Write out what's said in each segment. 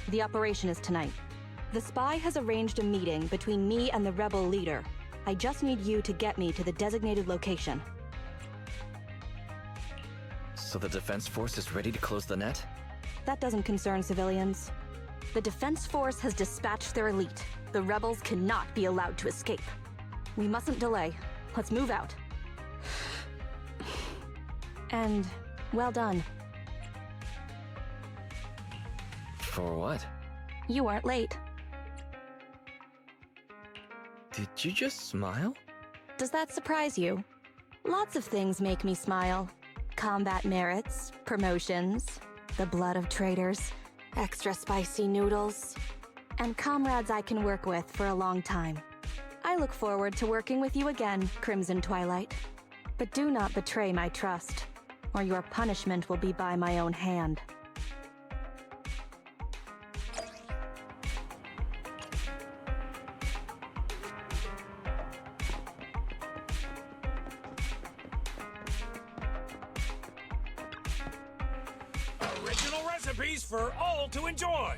The operation is tonight. The spy has arranged a meeting between me and the rebel leader. I just need you to get me to the designated location. So the defense force is ready to close the net? That doesn't concern civilians. The defense force has dispatched their elite. The rebels cannot be allowed to escape. We mustn't delay. Let's move out. And well done. For what? You weren't late. Did you just smile? Does that surprise you? Lots of things make me smile. Combat merits, promotions, the blood of traitors, extra spicy noodles, and comrades I can work with for a long time. I look forward to working with you again, Crimson Twilight. But do not betray my trust, or your punishment will be by my own hand. Original recipes for all to enjoy.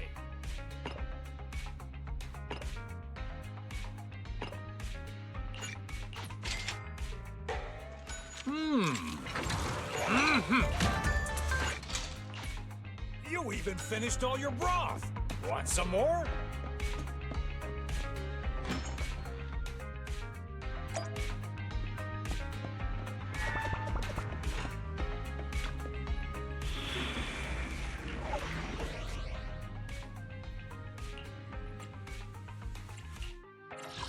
You even finished all your broth. Want some more?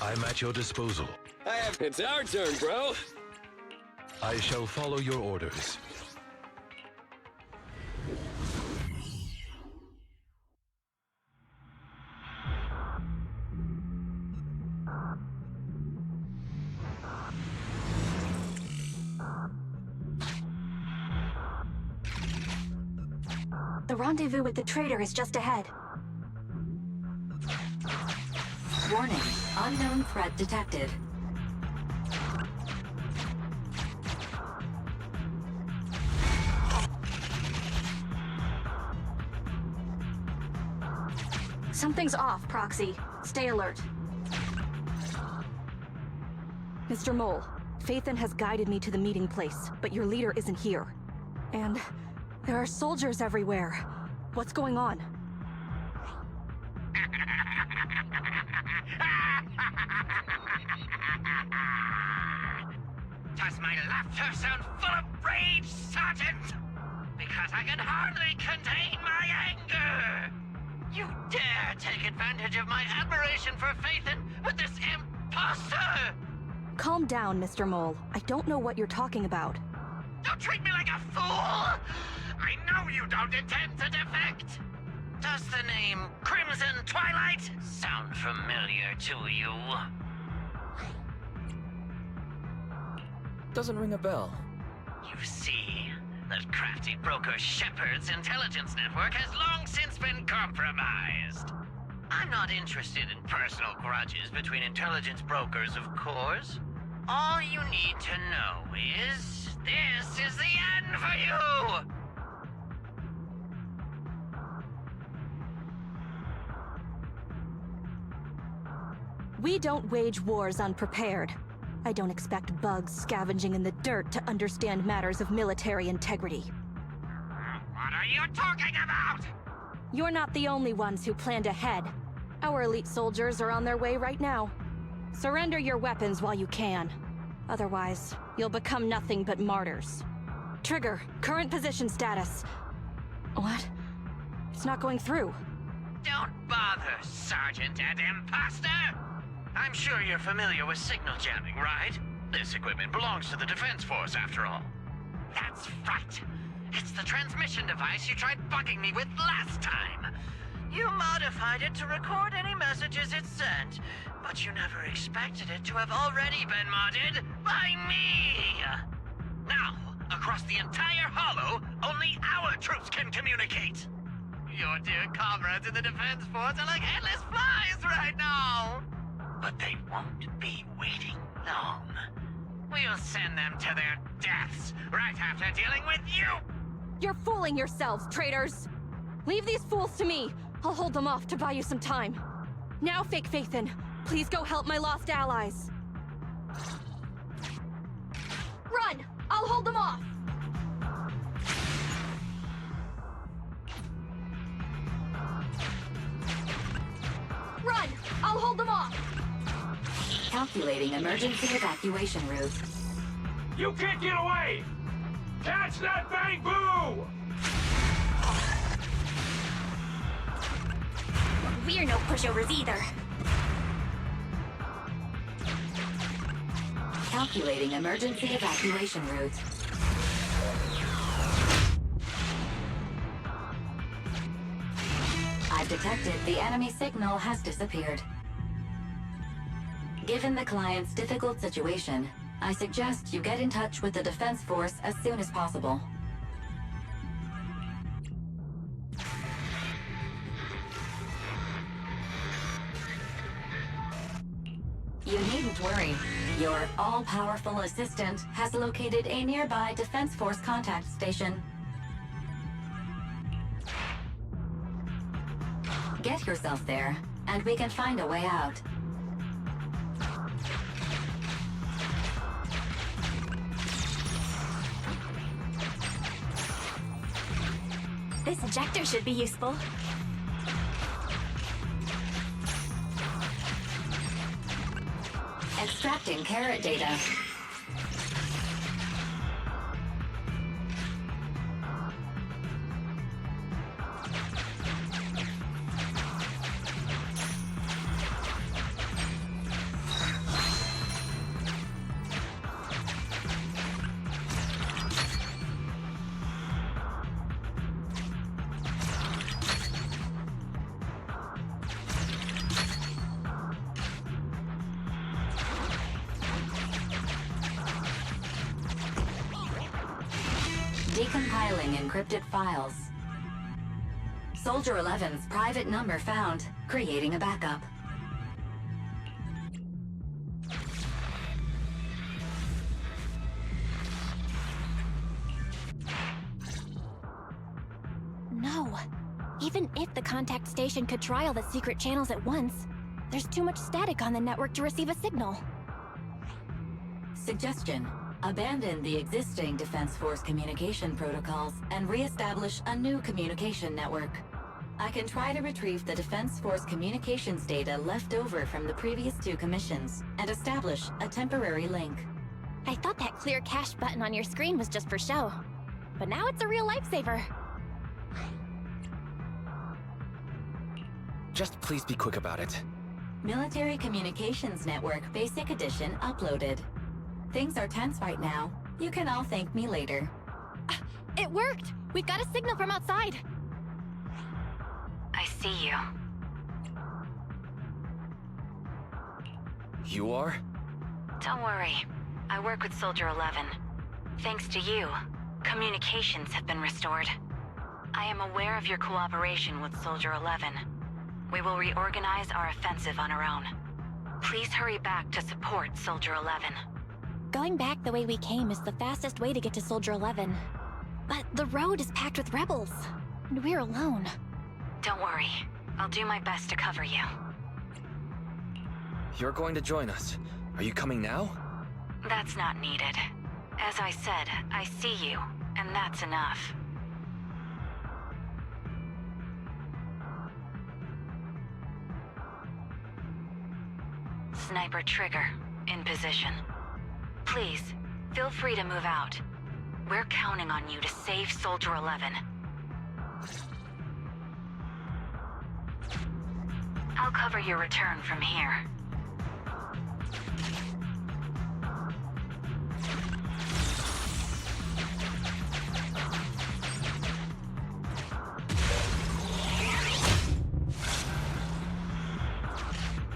I'm at your disposal. It's our turn, bro. I shall follow your orders. The rendezvous with the traitor is just ahead. Warning, unknown threat detected. Something's off, Proxy. Stay alert. Mr. Mole, Phaethon has guided me to the meeting place, but your leader isn't here. And there are soldiers everywhere. What's going on? Does my laughter sound full of rage, Sergeant? Because I can hardly contain my anger! You dare take advantage of my admiration for Phaethon with this imposter! Calm down, Mr. Mole. I don't know what you're talking about. Don't treat me like a fool! I know you don't intend to defect! Does the name Crimson Twilight sound familiar to you? Doesn't ring a bell. You see, that crafty broker Shepard's intelligence network has long since been compromised. I'm not interested in personal grudges between intelligence brokers, of course. All you need to know is, this is the end for you! We don't wage wars unprepared. I don't expect bugs scavenging in the dirt to understand matters of military integrity. What are you talking about? You're not the only ones who planned ahead. Our elite soldiers are on their way right now. Surrender your weapons while you can. Otherwise, you'll become nothing but martyrs. Trigger, current position status. What? It's not going through. Don't bother, Sergeant and Imposter! I'm sure you're familiar with signal jamming, right? This equipment belongs to the Defense Force, after all. That's right! It's the transmission device you tried bugging me with last time! You modified it to record any messages it sent, but you never expected it to have already been modded by me! Now, across the entire Hollow, only our troops can communicate! Your dear comrades in the Defense Force are like headless flies right now! But they won't be waiting long. We'll send them to their deaths right after dealing with you! You're fooling yourselves, traitors! Leave these fools to me! I'll hold them off to buy you some time. Now, Fake Faithin, please go help my lost allies. Run! I'll hold them off! Run! I'll hold them off! Calculating emergency evacuation route. You can't get away! Catch that Bang Boo! We're no pushovers either. Calculating emergency evacuation route. I've detected the enemy signal has disappeared. Given the client's difficult situation, I suggest you get in touch with the Defense Force as soon as possible. You needn't worry. Your all-powerful assistant has located a nearby Defense Force contact station. Get yourself there, and we can find a way out. This ejector should be useful. Extracting carrot data. Decompiling encrypted files. Soldier 11's private number found, creating a backup. No. Even if the contact station could try all the secret channels at once, there's too much static on the network to receive a signal. Suggestion: abandon the existing Defense Force communication protocols and re-establish a new communication network. I can try to retrieve the Defense Force communications data left over from the previous 2 commissions and establish a temporary link. I thought that clear cache button on your screen was just for show, but now it's a real lifesaver. Just please be quick about it. Military Communications Network Basic Edition uploaded. Things are tense right now. You can all thank me later. It worked! We've got a signal from outside! I see you. You are? Don't worry. I work with Soldier 11. Thanks to you, communications have been restored. I am aware of your cooperation with Soldier 11. We will reorganize our offensive on our own. Please hurry back to support Soldier 11. Going back the way we came is the fastest way to get to Soldier 11. But the road is packed with rebels, and we're alone. Don't worry. I'll do my best to cover you. You're going to join us. Are you coming now? That's not needed. As I said, I see you, and that's enough. Sniper trigger, in position. Please, feel free to move out. We're counting on you to save Soldier 11. I'll cover your return from here.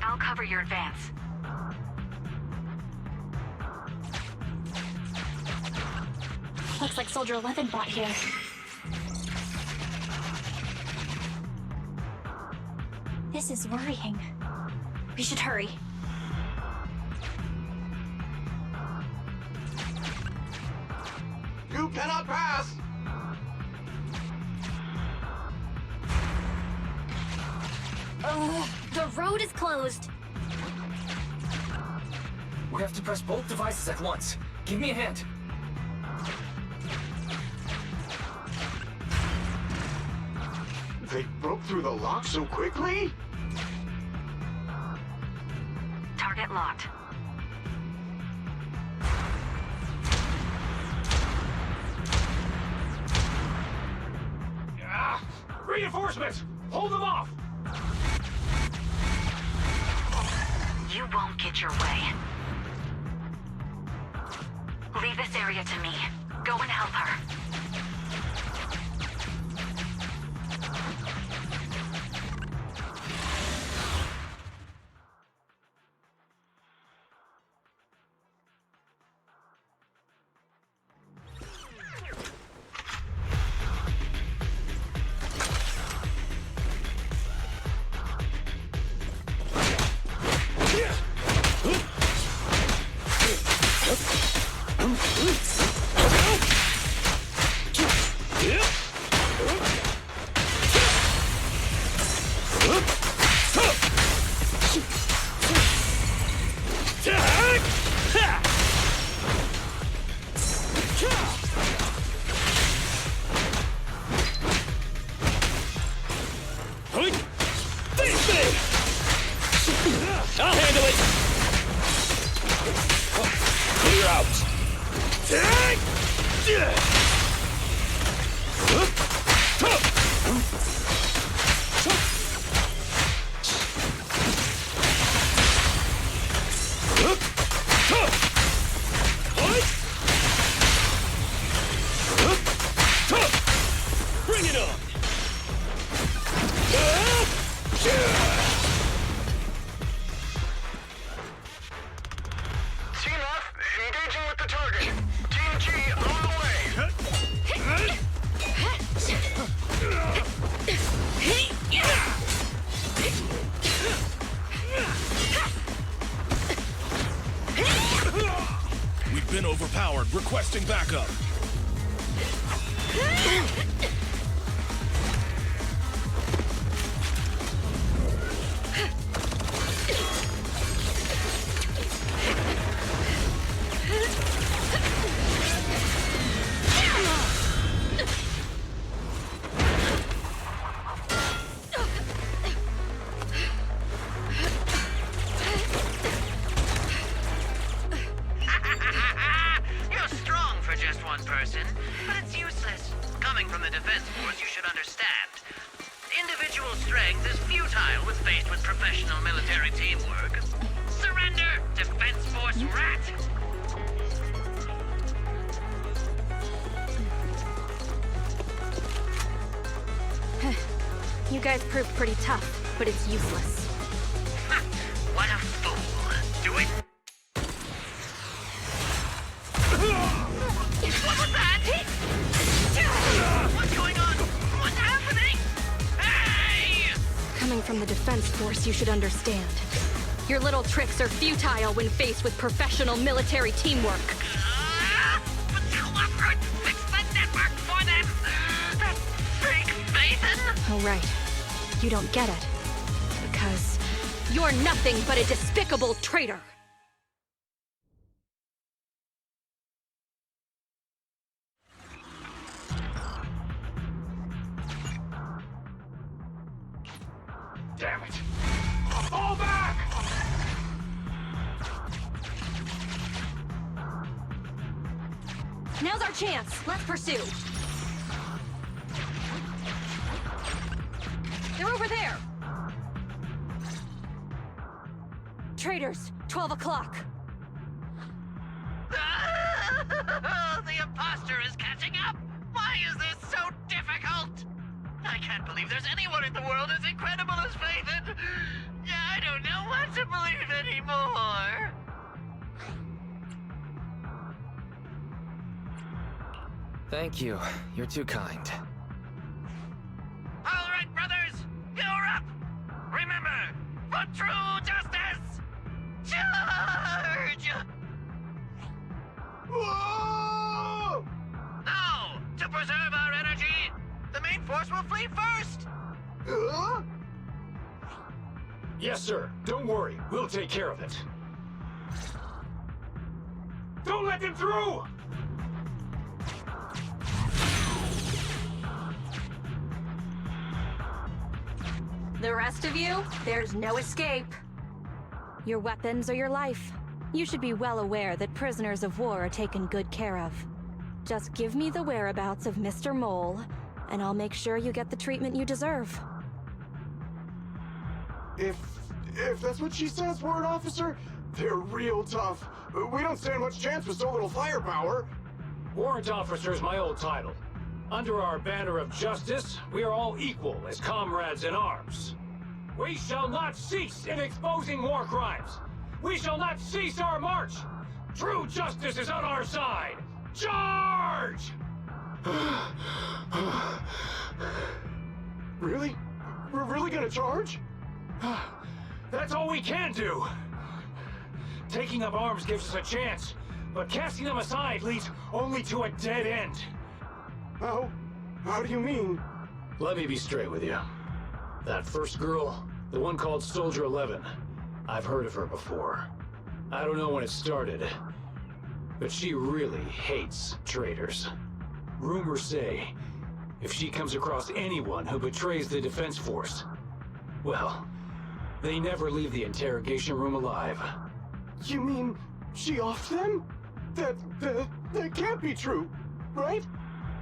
I'll cover your advance. Looks like Soldier 11 bought here. This is worrying. We should hurry. You cannot pass! The road is closed. We have to press both devices at once. Give me a hand. They broke through the lock so quickly? Target locked. Reinforcements! Hold them off! You won't get your way. Leave this area to me. Go and help her. I'll handle it! Clear out! Bring it on! Team F, engaging with the target. Team G, on the way. We've been overpowered. Requesting backup. You're strong for just one person, but it's useless. Coming from the Defense Force, you should understand. Individual strength is futile when faced with professional military teamwork. Surrender, Defense Force rat! You guys proved pretty tough, but it's useless. Ha! What a fool. Do it. What was that? What's going on? What's happening? Hey! Coming from the Defense Force, you should understand. Your little tricks are futile when faced with professional military teamwork. But Clockwork fixed the network for them! That fake Phaeton! Oh, right. You don't get it. Because you're nothing but a despicable traitor. Damn it! Fall back! Now's our chance. Let's pursue. They're over there. Traitors, 12 o'clock. The imposter is catching up! Why is this so difficult? I can't believe there's anyone in the world as incredible as Phaeton! I don't know what to believe anymore! Thank you. You're too kind. All right, brothers! You're up! Remember, for true justice! Charge! Whoa! No! To preserve our energy, the main force will flee first! Huh? Yes, sir. Don't worry. We'll take care of it. Don't let them through! The rest of you, there's no escape. Your weapons are your life. You should be well aware that prisoners of war are taken good care of. Just give me the whereabouts of Mr. Mole, and I'll make sure you get the treatment you deserve. If that's what she says, Warrant Officer, they're real tough. We don't stand much chance with so little firepower. Warrant Officer is my old title. Under our banner of justice, we are all equal as comrades in arms. We shall not cease in exposing war crimes. We shall not cease our march. True justice is on our side. Charge! Really? We're really gonna charge? That's all we can do. Taking up arms gives us a chance, but casting them aside leads only to a dead end. How do you mean? Let me be straight with you. That first girl, the one called Soldier 11, I've heard of her before. I don't know when it started, but she really hates traitors. Rumors say, if she comes across anyone who betrays the defense force, well, they never leave the interrogation room alive. You mean she offed them? That can't be true, right?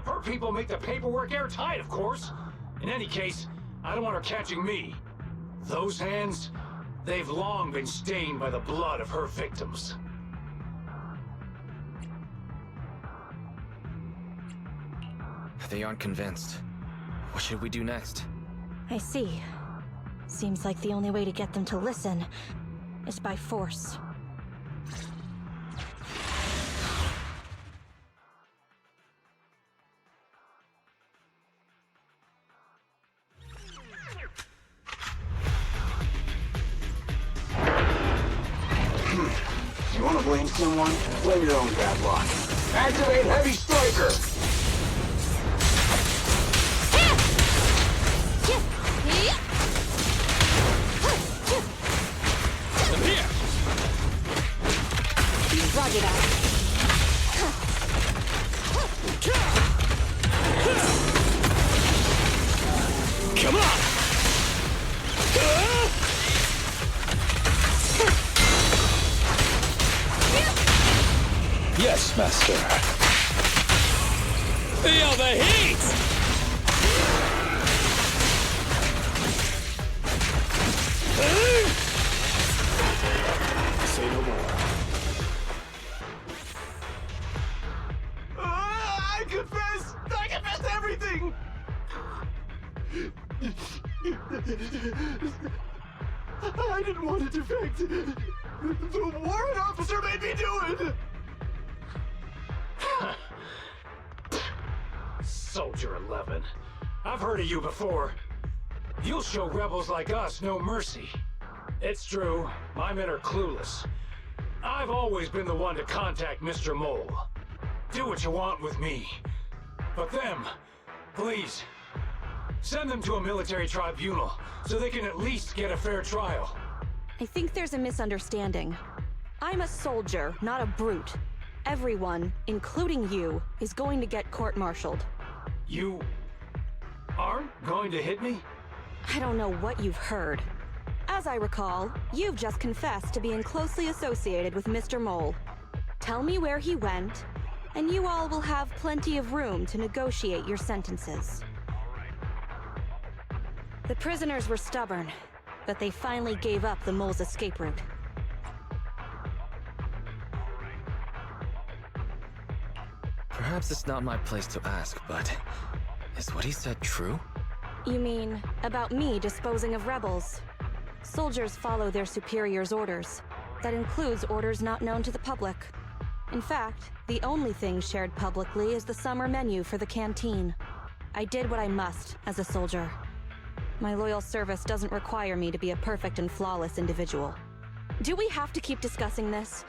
Her people make the paperwork airtight, of course. In any case, I don't want her catching me. Those hands, they've long been stained by the blood of her victims. They aren't convinced. What should we do next? I see. Seems like the only way to get them to listen is by force. You wanna blame someone? Blame your own bad luck. Activate Heavy Striker! Roger that. Come on! Yes, Master. Feel the heat! Say no more. I confess everything! I didn't want to defect. The warrant officer made me do it! Soldier 11. I've heard of you before. You'll show rebels like us no mercy. It's true, my men are clueless. I've always been the one to contact Mr. Mole. Do what you want with me. But them, please, send them to a military tribunal so they can at least get a fair trial. I think there's a misunderstanding. I'm a soldier, not a brute. Everyone, including you, is going to get court-martialed. You aren't going to hit me? I don't know what you've heard. As I recall, you've just confessed to being closely associated with Mr. Mole. Tell me where he went, and you all will have plenty of room to negotiate your sentences. The prisoners were stubborn, but they finally gave up the Mole's escape route. Perhaps it's not my place to ask, but is what he said true? You mean, about me disposing of rebels? Soldiers follow their superiors' orders. That includes orders not known to the public. In fact, the only thing shared publicly is the summer menu for the canteen. I did what I must as a soldier. My loyal service doesn't require me to be a perfect and flawless individual. Do we have to keep discussing this?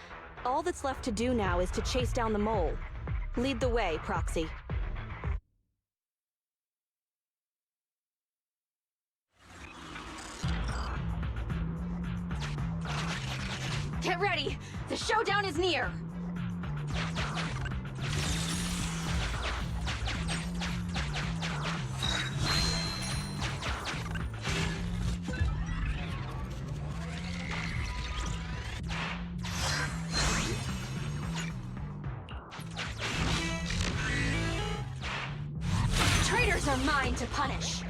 All that's left to do now is to chase down the Mole. Lead the way, Proxy. Get ready! The showdown is near! Traitors are mine to punish!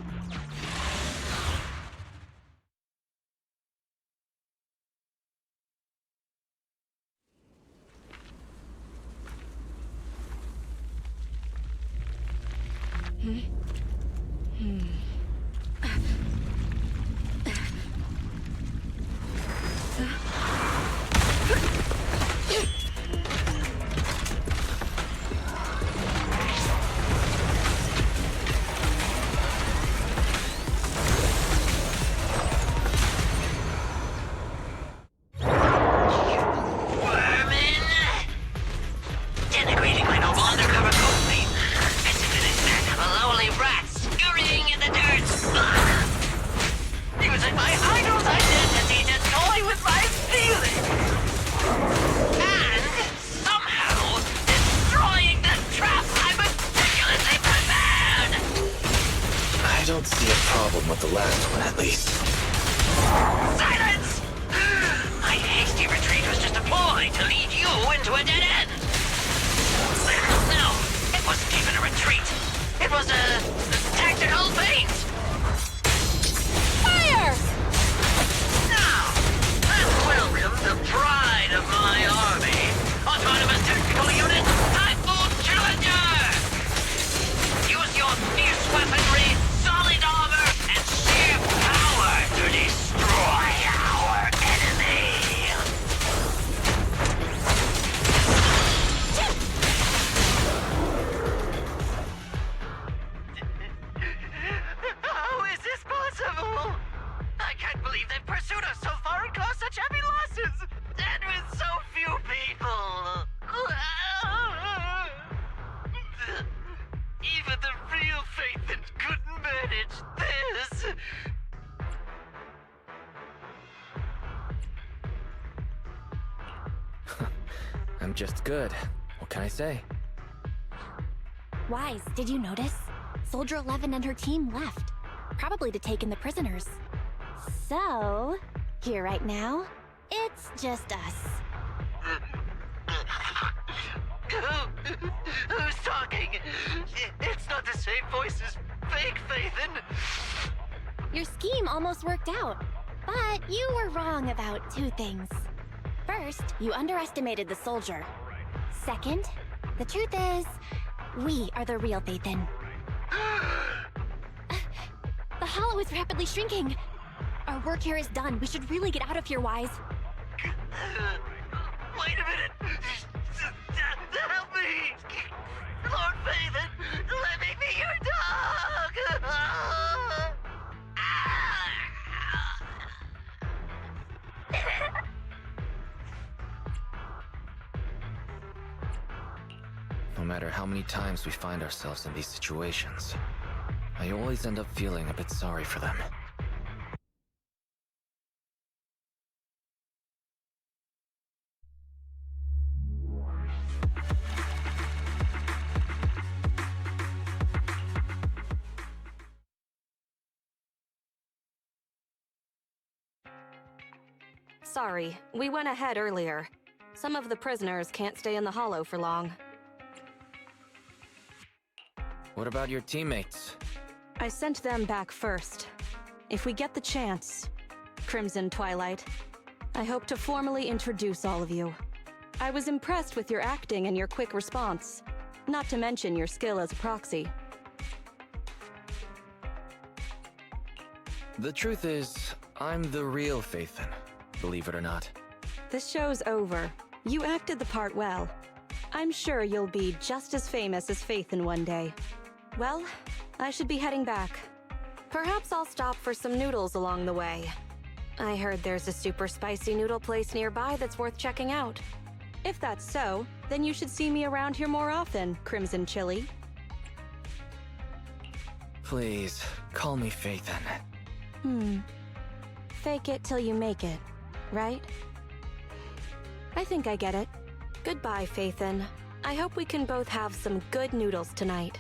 I don't see a problem with the last one, at least. Silence! My hasty retreat was just a ploy to lead you into a dead end. No, it wasn't even a retreat. It was a tactical feint. Fire! Now, let's welcome the pride of my army, Autonomous Tactical Unit, Typhoon Challenger! Use your fierce weaponry, solid armor, and sheer power to destroy our enemy! How is this possible? I can't believe they've pursued us so far and caused such heavy losses! And with so few people! Even the real Phaethon couldn't manage this! I'm just good. What can I say? Wise, did you notice? Soldier 11 and her team left. Probably to take in the prisoners. So, here right now, it's just us. Who's talking? It's not the same voice as fake Phaethon. Your scheme almost worked out. But you were wrong about two things. First, you underestimated the soldier. Second, the truth is, we are the real Phaethon. The hollow is rapidly shrinking. Our work here is done. We should really get out of here, Wise. Wait a minute! Help me! Lord Phaethon, let me be your dog! No matter how many times we find ourselves in these situations, I always end up feeling a bit sorry for them. Sorry, we went ahead earlier. Some of the prisoners can't stay in the hollow for long. What about your teammates? I sent them back first. If we get the chance, Crimson Twilight, I hope to formally introduce all of you. I was impressed with your acting and your quick response, not to mention your skill as a proxy. The truth is, I'm the real Phaethon, believe it or not. This show's over. You acted the part well. I'm sure you'll be just as famous as Phaethon one day. Well, I should be heading back. Perhaps I'll stop for some noodles along the way. I heard there's a super spicy noodle place nearby that's worth checking out. If that's so, then you should see me around here more often, Crimson Chili. Please, call me Phaethon. Fake it till you make it, right? I think I get it. Goodbye, Faithin. I hope we can both have some good noodles tonight.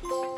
Bye.